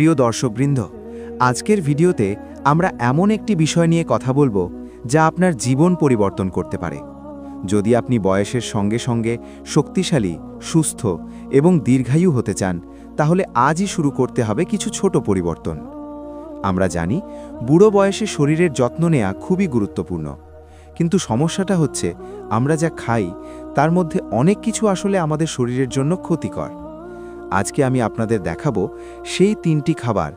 প্রিয় দর্শকবৃন্দ, আজকের ভিডিওতে আমরা এমন একটি বিষয় নিয়ে কথা বলবো যা আপনার জীবন পরিবর্তন করতে পারে। যদি আপনি বয়সের সঙ্গে সঙ্গে শক্তিশালী, সুস্থ এবং দীর্ঘায়ু হতে চান, তাহলে আজই শুরু করতে হবে কিছু ছোট পরিবর্তন। আমরা জানি বুড়ো বয়সে শরীরের যত্ন নেওয়া খুবই গুরুত্বপূর্ণ, কিন্তু সমস্যাটা হচ্ছে আমরা যা খাই তার মধ্যে অনেক কিছু আসলে আমাদের শরীরের জন্য ক্ষতিকর। আজকে আমি আপনাদের দেখাবো সেই 3টি খাবার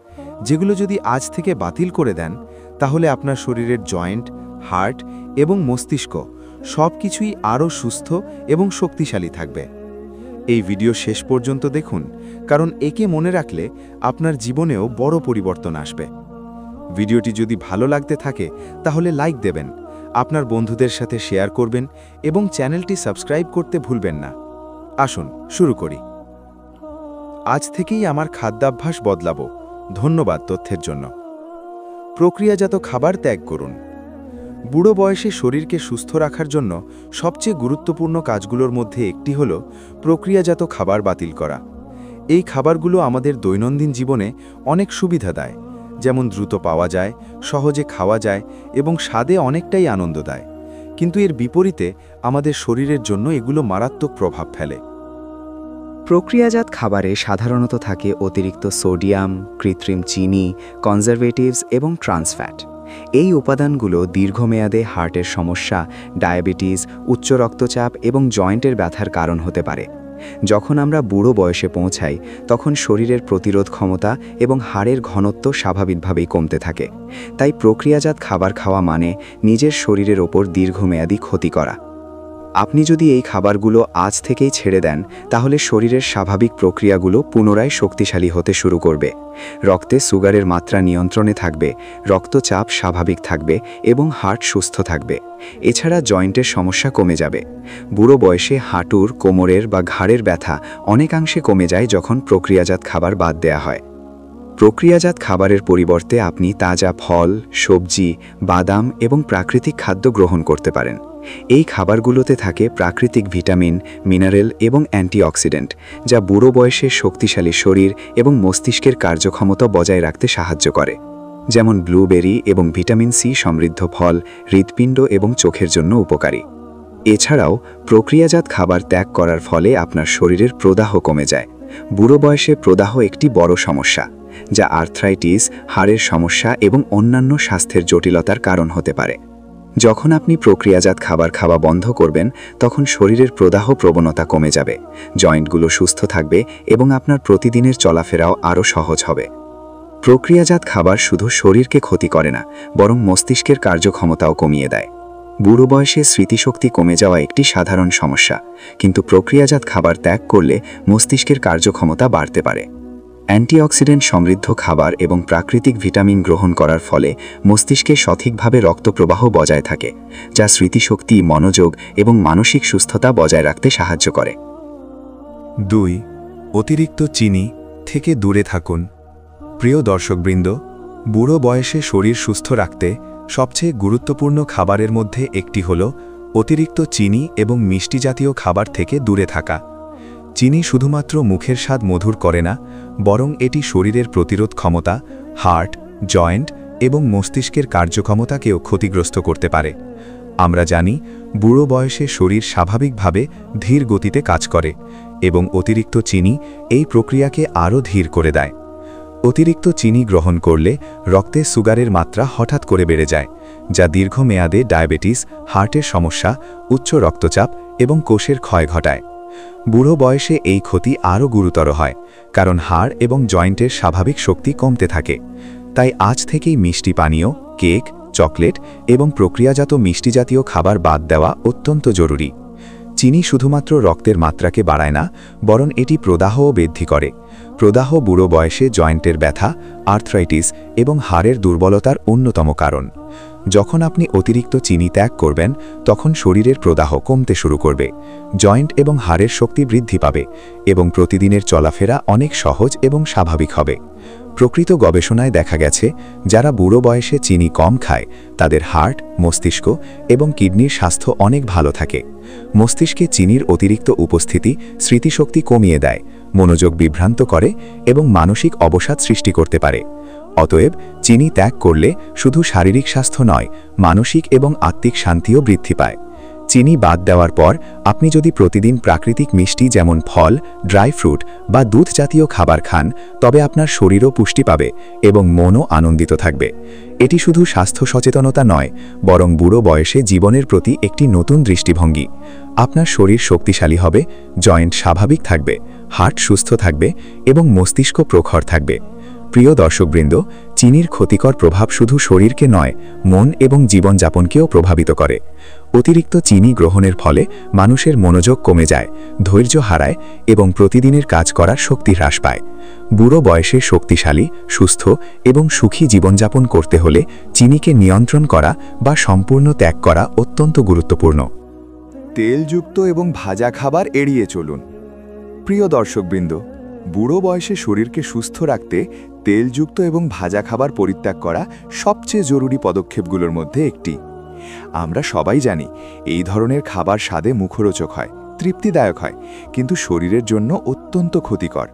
যেগুলো যদি আজ থেকে বাতিল করে দেন, তাহলে আপনার শরীরের জয়েন্ট, হার্ট এবং মস্তিষ্ক সব কিছুই আরও সুস্থ এবং শক্তিশালী থাকবে। এই ভিডিও শেষ পর্যন্ত দেখুন, কারণ একে মনে রাখলে আপনার জীবনেও বড় পরিবর্তন আসবে। ভিডিওটি যদি ভালো লাগতে থাকে তাহলে লাইক দেবেন, আপনার বন্ধুদের সাথে শেয়ার করবেন এবং চ্যানেলটি সাবস্ক্রাইব করতে ভুলবেন না। আসুন শুরু করি। আজ থেকেই আমার খাদ্যাভ্যাস বদলাবো। ধন্যবাদ তথ্যের জন্য। প্রক্রিয়াজাত খাবার ত্যাগ করুন। বুড়ো বয়সে শরীরকে সুস্থ রাখার জন্য সবচেয়ে গুরুত্বপূর্ণ কাজগুলোর মধ্যে একটি হল প্রক্রিয়াজাত খাবার বাতিল করা। এই খাবারগুলো আমাদের দৈনন্দিন জীবনে অনেক সুবিধা দেয়, যেমন দ্রুত পাওয়া যায়, সহজে খাওয়া যায় এবং স্বাদে অনেকটাই আনন্দ দেয়। কিন্তু এর বিপরীতে আমাদের শরীরের জন্য এগুলো মারাত্মক প্রভাব ফেলে। প্রক্রিয়াজাত খাবারে সাধারণত থাকে অতিরিক্ত সোডিয়াম, কৃত্রিম চিনি, কনজারভেটিভস এবং ট্রান্সফ্যাট। এই উপাদানগুলো দীর্ঘমেয়াদে হার্টের সমস্যা, ডায়াবেটিস, উচ্চ রক্তচাপ এবং জয়েন্টের ব্যথার কারণ হতে পারে। যখন আমরা বুড়ো বয়সে পৌঁছাই, তখন শরীরের প্রতিরোধ ক্ষমতা এবং হাড়ের ঘনত্ব স্বাভাবিকভাবেই কমতে থাকে। তাই প্রক্রিয়াজাত খাবার খাওয়া মানে নিজের শরীরের ওপর দীর্ঘমেয়াদী ক্ষতি করা। আপনি যদি এই খাবারগুলো আজ থেকেই ছেড়ে দেন, তাহলে শরীরের স্বাভাবিক প্রক্রিয়াগুলো পুনরায় শক্তিশালী হতে শুরু করবে। রক্তে সুগারের মাত্রা নিয়ন্ত্রণে থাকবে, রক্তচাপ স্বাভাবিক থাকবে এবং হার্ট সুস্থ থাকবে। এছাড়া জয়েন্টের সমস্যা কমে যাবে। বুড়ো বয়সে হাঁটুর, কোমরের বা ঘাড়ের ব্যথা অনেকাংশে কমে যায় যখন প্রক্রিয়াজাত খাবার বাদ দেয়া হয়। প্রক্রিয়াজাত খাবারের পরিবর্তে আপনি তাজা ফল, সবজি, বাদাম এবং প্রাকৃতিক খাদ্য গ্রহণ করতে পারেন। এই খাবারগুলোতে থাকে প্রাকৃতিক ভিটামিন, মিনারেল এবং অ্যান্টিঅক্সিডেন্ট, যা বুড়ো বয়সে শক্তিশালী শরীর এবং মস্তিষ্কের কার্যক্ষমতা বজায় রাখতে সাহায্য করে। যেমন ব্লুবেরি এবং ভিটামিন সি সমৃদ্ধ ফল হৃৎপিণ্ড এবং চোখের জন্য উপকারী। এছাড়াও প্রক্রিয়াজাত খাবার ত্যাগ করার ফলে আপনার শরীরের প্রদাহ কমে যায়। বুড়ো বয়সে প্রদাহ একটি বড় সমস্যা, যা আর্থ্রাইটিস, হাড়ের সমস্যা এবং অন্যান্য স্বাস্থ্যের জটিলতার কারণ হতে পারে। যখন আপনি প্রক্রিয়াজাত খাবার খাওয়া বন্ধ করবেন, তখন শরীরের প্রদাহ প্রবণতা কমে যাবে, জয়েন্টগুলো সুস্থ থাকবে এবং আপনার প্রতিদিনের চলাফেরাও আরও সহজ হবে। প্রক্রিয়াজাত খাবার শুধু শরীরকে ক্ষতি করে না, বরং মস্তিষ্কের কার্যক্ষমতাও কমিয়ে দেয়। বুড়ো বয়সে স্মৃতিশক্তি কমে যাওয়া একটি সাধারণ সমস্যা, কিন্তু প্রক্রিয়াজাত খাবার ত্যাগ করলে মস্তিষ্কের কার্যক্ষমতা বাড়তে পারে। অ্যান্টিঅক্সিডেন্ট সমৃদ্ধ খাবার এবং প্রাকৃতিক ভিটামিন গ্রহণ করার ফলে মস্তিষ্কে সঠিকভাবে রক্তপ্রবাহ বজায় থাকে, যা স্মৃতিশক্তি, মনোযোগ এবং মানসিক সুস্থতা বজায় রাখতে সাহায্য করে। 2. অতিরিক্ত চিনি থেকে দূরে থাকুন। প্রিয় দর্শকবৃন্দ, বুড়ো বয়সে শরীর সুস্থ রাখতে সবচেয়ে গুরুত্বপূর্ণ খাবারের মধ্যে একটি হল অতিরিক্ত চিনি এবং মিষ্টি জাতীয় খাবার থেকে দূরে থাকা। চিনি শুধুমাত্র মুখের স্বাদ মধুর করে না, বরং এটি শরীরের প্রতিরোধ ক্ষমতা, হার্ট, জয়েন্ট এবং মস্তিষ্কের কার্যক্ষমতাকেও ক্ষতিগ্রস্ত করতে পারে। আমরা জানি বুড়ো বয়সে শরীর স্বাভাবিকভাবে ধীর গতিতে কাজ করে এবং অতিরিক্ত চিনি এই প্রক্রিয়াকে আরও ধীর করে দেয়। অতিরিক্ত চিনি গ্রহণ করলে রক্তে সুগারের মাত্রা হঠাৎ করে বেড়ে যায়, যা দীর্ঘমেয়াদে ডায়াবেটিস, হার্টের সমস্যা, উচ্চ রক্তচাপ এবং কোষের ক্ষয় ঘটায়। বুড়ো বয়সে এই ক্ষতি আরও গুরুতর হয়, কারণ হাড় এবং জয়েন্টের স্বাভাবিক শক্তি কমতে থাকে। তাই আজ থেকেই মিষ্টি পানীয়, কেক, চকলেট এবং প্রক্রিয়াজাত মিষ্টি জাতীয় খাবার বাদ দেওয়া অত্যন্ত জরুরি। চিনি শুধুমাত্র রক্তের মাত্রাকে বাড়ায় না, বরং এটি প্রদাহও বৃদ্ধি করে। প্রদাহ বুড়ো বয়সে জয়েন্টের ব্যথা, আর্থ্রাইটিস এবং হাড়ের দুর্বলতার অন্যতম কারণ। যখন আপনি অতিরিক্ত চিনি ত্যাগ করবেন, তখন শরীরের প্রদাহ কমতে শুরু করবে, জয়েন্ট এবং হাড়ের শক্তি বৃদ্ধি পাবে এবং প্রতিদিনের চলাফেরা অনেক সহজ এবং স্বাভাবিক হবে। প্রকৃত গবেষণায় দেখা গেছে, যারা বুড়ো বয়সে চিনি কম খায় তাদের হার্ট, মস্তিষ্ক এবং কিডনির স্বাস্থ্য অনেক ভালো থাকে। মস্তিষ্কে চিনির অতিরিক্ত উপস্থিতি স্মৃতিশক্তি কমিয়ে দেয়, মনোযোগ বিভ্রান্ত করে এবং মানসিক অবসাদ সৃষ্টি করতে পারে। অতএব চিনি ত্যাগ করলে শুধু শারীরিক স্বাস্থ্য নয়, মানসিক এবং আত্মিক শান্তিও বৃদ্ধি পায়। চিনি বাদ দেওয়ার পর আপনি যদি প্রতিদিন প্রাকৃতিক মিষ্টি যেমন ফল, ড্রাই ফ্রুট বা দুধ জাতীয় খাবার খান, তবে আপনার শরীরও পুষ্টি পাবে এবং মনও আনন্দিত থাকবে। এটি শুধু স্বাস্থ্য সচেতনতা নয়, বরং বুড়ো বয়সে জীবনের প্রতি একটি নতুন দৃষ্টিভঙ্গি। আপনার শরীর শক্তিশালী হবে, জয়েন্ট স্বাভাবিক থাকবে, হার্ট সুস্থ থাকবে এবং মস্তিষ্ক প্রখর থাকবে। প্রিয় দর্শকবৃন্দ, চিনির ক্ষতিকর প্রভাব শুধু শরীরকে নয়, মন এবং জীবনযাপনকেও প্রভাবিত করে। অতিরিক্ত চিনি গ্রহণের ফলে মানুষের মনোযোগ কমে যায়, ধৈর্য হারায় এবং প্রতিদিনের কাজ করার শক্তি হ্রাস পায়। বুড়ো বয়সে শক্তিশালী, সুস্থ এবং সুখী জীবনযাপন করতে হলে চিনিকে নিয়ন্ত্রণ করা বা সম্পূর্ণ ত্যাগ করা অত্যন্ত গুরুত্বপূর্ণ। তেলযুক্ত এবং ভাজা খাবার এড়িয়ে চলুন। প্রিয় দর্শকবৃন্দ, বুড়ো বয়সে শরীরকে সুস্থ রাখতে তেলযুক্ত এবং ভাজা খাবার পরিত্যাগ করা সবচেয়ে জরুরি পদক্ষেপগুলোর মধ্যে একটি। আমরা সবাই জানি এই ধরনের খাবার স্বাদে মুখরোচক হয়, তৃপ্তিদায়ক হয়, কিন্তু শরীরের জন্য অত্যন্ত ক্ষতিকর।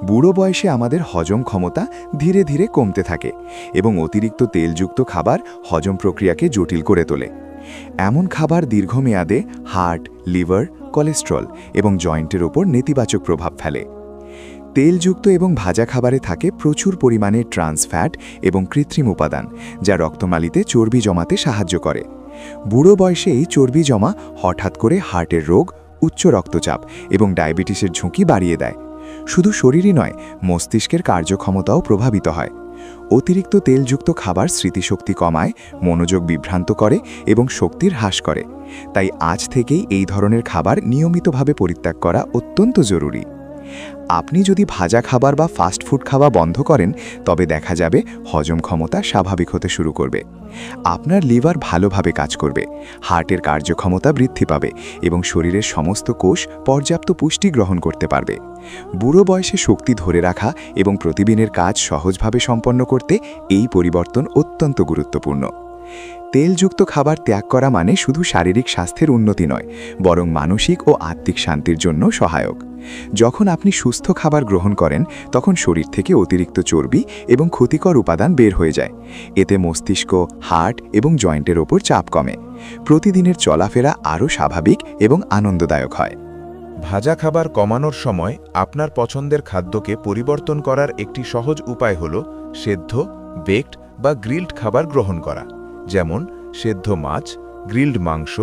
বুড়ো বয়সে আমাদের হজম ক্ষমতা ধীরে ধীরে কমতে থাকে এবং অতিরিক্ত তেলযুক্ত খাবার হজম প্রক্রিয়াকে জটিল করে তোলে। এমন খাবার দীর্ঘমেয়াদে হার্ট, লিভার, কোলেস্ট্রল এবং জয়েন্টের ওপর নেতিবাচক প্রভাব ফেলে। তেলযুক্ত এবং ভাজা খাবারে থাকে প্রচুর পরিমাণে ট্রান্স ফ্যাট এবং কৃত্রিম উপাদান, যা রক্তনালীতে চর্বি জমাতে সাহায্য করে। বুড়ো বয়সে এই চর্বি জমা হঠাৎ করে হার্টের রোগ, উচ্চ রক্তচাপ এবং ডায়াবেটিসের ঝুঁকি বাড়িয়ে দেয়। শুধু শরীরই নয়, মস্তিষ্কের কার্যক্ষমতাও প্রভাবিত হয়। অতিরিক্ত তেলযুক্ত খাবার স্মৃতিশক্তি কমায়, মনোযোগ বিভ্রান্ত করে এবং শক্তির হ্রাস করে। তাই আজ থেকেই এই ধরনের খাবার নিয়মিতভাবে পরিত্যাগ করা অত্যন্ত জরুরি। আপনি যদি ভাজা খাবার বা ফাস্ট ফুড খাওয়া বন্ধ করেন, তবে দেখা যাবে হজম ক্ষমতা স্বাভাবিক হতে শুরু করবে। আপনার লিভার ভালোভাবে কাজ করবে, হার্টের কার্যক্ষমতা বৃদ্ধি পাবে এবং শরীরের সমস্ত কোষ পর্যাপ্ত পুষ্টি গ্রহণ করতে পারবে। বুড়ো বয়সে শক্তি ধরে রাখা এবং প্রতিদিনের কাজ সহজভাবে সম্পন্ন করতে এই পরিবর্তন অত্যন্ত গুরুত্বপূর্ণ। তেলযুক্ত খাবার ত্যাগ করা মানে শুধু শারীরিক স্বাস্থ্যের উন্নতি নয়, বরং মানসিক ও আত্মিক শান্তির জন্য সহায়ক। যখন আপনি সুস্থ খাবার গ্রহণ করেন, তখন শরীর থেকে অতিরিক্ত চর্বি এবং ক্ষতিকর উপাদান বের হয়ে যায়। এতে মস্তিষ্ক, হার্ট এবং জয়েন্টের ওপর চাপ কমে। প্রতিদিনের চলাফেরা আরও স্বাভাবিক এবং আনন্দদায়ক হয়। ভাজা খাবার কমানোর সময় আপনার পছন্দের খাদ্যকে পরিবর্তন করার একটি সহজ উপায় হল সেদ্ধ, বেকড বা গ্রিলড খাবার গ্রহণ করা, যেমন সেদ্ধ মাছ, গ্রিলড মাংস,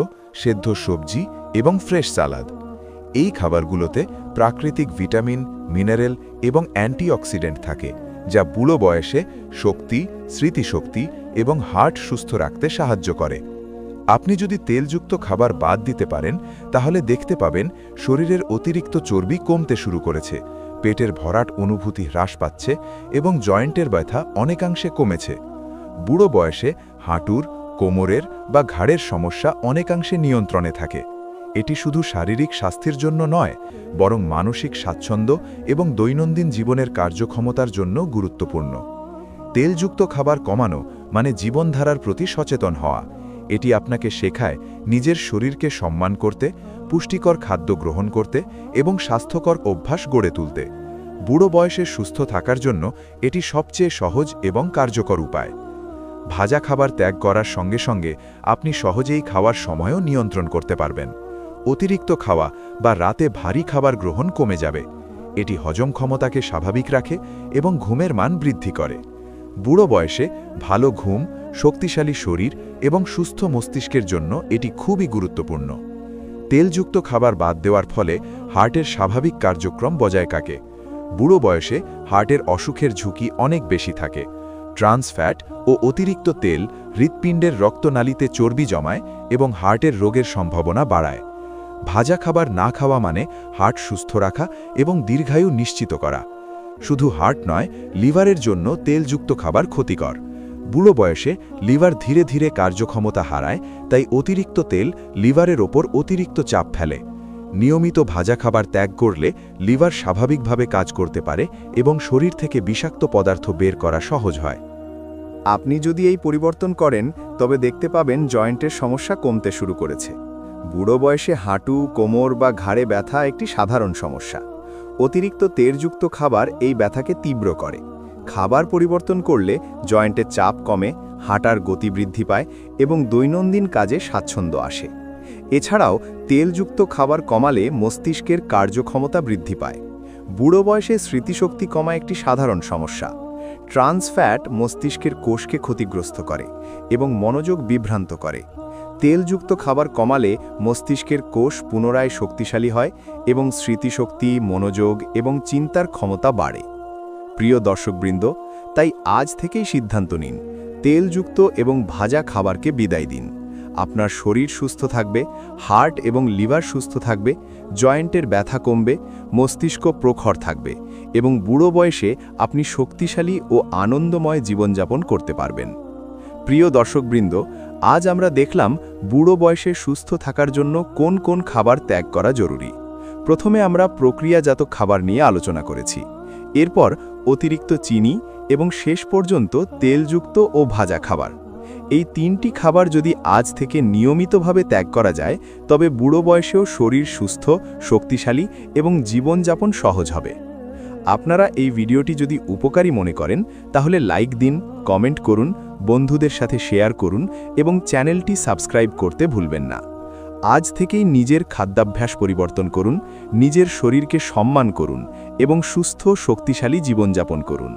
সেদ্ধ সবজি এবং ফ্রেশ সালাদ। এই খাবারগুলোতে প্রাকৃতিক ভিটামিন, মিনারেল এবং অ্যান্টিঅক্সিডেন্ট থাকে, যা বুড়ো বয়সে শক্তি, স্মৃতিশক্তি এবং হার্ট সুস্থ রাখতে সাহায্য করে। আপনি যদি তেলযুক্ত খাবার বাদ দিতে পারেন, তাহলে দেখতে পাবেন শরীরের অতিরিক্ত চর্বি কমতে শুরু করেছে, পেটের ভরাট অনুভূতি হ্রাস পাচ্ছে এবং জয়েন্টের ব্যথা অনেকাংশে কমেছে। বুড়ো বয়সে হাঁটুর, কোমরের বা ঘাড়ের সমস্যা অনেকাংশে নিয়ন্ত্রণে থাকে। এটি শুধু শারীরিক স্বাস্থ্যের জন্য নয়, বরং মানসিক স্বাচ্ছন্দ্য এবং দৈনন্দিন জীবনের কার্যক্ষমতার জন্য গুরুত্বপূর্ণ। তেলযুক্ত খাবার কমানো মানে জীবনধারার প্রতি সচেতন হওয়া। এটি আপনাকে শেখায় নিজের শরীরকে সম্মান করতে, পুষ্টিকর খাদ্য গ্রহণ করতে এবং স্বাস্থ্যকর অভ্যাস গড়ে তুলতে। বুড়ো বয়সে সুস্থ থাকার জন্য এটি সবচেয়ে সহজ এবং কার্যকর উপায়। ভাজা খাবার ত্যাগ করার সঙ্গে সঙ্গে আপনি সহজেই খাওয়ার সময়ও নিয়ন্ত্রণ করতে পারবেন। অতিরিক্ত খাওয়া বা রাতে ভারী খাবার গ্রহণ কমে যাবে। এটি হজম ক্ষমতাকে স্বাভাবিক রাখে এবং ঘুমের মান বৃদ্ধি করে। বুড়ো বয়সে ভালো ঘুম, শক্তিশালী শরীর এবং সুস্থ মস্তিষ্কের জন্য এটি খুবই গুরুত্বপূর্ণ। তেলযুক্ত খাবার বাদ দেওয়ার ফলে হার্টের স্বাভাবিক কার্যক্রম বজায় থাকে। বুড়ো বয়সে হার্টের অসুখের ঝুঁকি অনেক বেশি থাকে। ট্রান্স ফ্যাট ও অতিরিক্ত তেল হৃৎপিণ্ডের রক্তনালীতে চর্বি জমায় এবং হার্টের রোগের সম্ভাবনা বাড়ায়। ভাজা খাবার না খাওয়া মানে হার্ট সুস্থ রাখা এবং দীর্ঘায়ু নিশ্চিত করা। শুধু হার্ট নয়, লিভারের জন্য তেলযুক্ত খাবার ক্ষতিকর। বুড়ো বয়সে লিভার ধীরে ধীরে কার্যক্ষমতা হারায়, তাই অতিরিক্ত তেল লিভারের ওপর অতিরিক্ত চাপ ফেলে। নিয়মিত ভাজা খাবার ত্যাগ করলে লিভার স্বাভাবিকভাবে কাজ করতে পারে এবং শরীর থেকে বিষাক্ত পদার্থ বের করা সহজ হয়। আপনি যদি এই পরিবর্তন করেন, তবে দেখতে পাবেন জয়েন্টের সমস্যা কমতে শুরু করেছে। বুড়ো বয়সে হাঁটু, কোমর বা ঘাড়ে ব্যথা একটি সাধারণ সমস্যা। অতিরিক্ত তেলযুক্ত খাবার এই ব্যথাকে তীব্র করে। খাবার পরিবর্তন করলে জয়েন্টের চাপ কমে, হাঁটার গতি বৃদ্ধি পায় এবং দৈনন্দিন কাজে স্বাচ্ছন্দ্য আসে। এছাড়াও তেলযুক্ত খাবার কমালে মস্তিষ্কের কার্যক্ষমতা বৃদ্ধি পায়। বুড়ো বয়সে স্মৃতিশক্তি কমা একটি সাধারণ সমস্যা। ট্রান্স ফ্যাট মস্তিষ্কের কোষকে ক্ষতিগ্রস্ত করে এবং মনোযোগ বিভ্রান্ত করে। তেলযুক্ত খাবার কমালে মস্তিষ্কের কোষ পুনরায় শক্তিশালী হয় এবং স্মৃতিশক্তি, মনোযোগ এবং চিন্তার ক্ষমতা বাড়ে। প্রিয় দর্শকবৃন্দ, তাই আজ থেকেই সিদ্ধান্ত নিন, তেলযুক্ত এবং ভাজা খাবারকে বিদায় দিন। আপনার শরীর সুস্থ থাকবে, হার্ট এবং লিভার সুস্থ থাকবে, জয়েন্টের ব্যথা কমবে, মস্তিষ্ক প্রখর থাকবে এবং বুড়ো বয়সে আপনি শক্তিশালী ও আনন্দময় জীবনযাপন করতে পারবেন। প্রিয় দর্শকবৃন্দ, আজ আমরা দেখলাম বুড়ো বয়সে সুস্থ থাকার জন্য কোন কোন খাবার ত্যাগ করা জরুরি। প্রথমে আমরা প্রক্রিয়াজাত খাবার নিয়ে আলোচনা করেছি, এরপর অতিরিক্ত চিনি এবং শেষ পর্যন্ত তেলযুক্ত ও ভাজা খাবার। এই তিনটি খাবার যদি আজ থেকে নিয়মিতভাবে ত্যাগ করা যায়, তবে বুড়ো বয়সেও শরীর সুস্থ, শক্তিশালী এবং জীবনযাপন সহজ হবে। আপনারা এই ভিডিওটি যদি উপকারী মনে করেন তাহলে লাইক দিন, কমেন্ট করুন, বন্ধুদের সাথে শেয়ার করুন এবং চ্যানেলটি সাবস্ক্রাইব করতে ভুলবেন না। আজ থেকেই নিজের খাদ্যাভ্যাস পরিবর্তন করুন, নিজের শরীরকে সম্মান করুন এবং সুস্থ, শক্তিশালী জীবনযাপন করুন।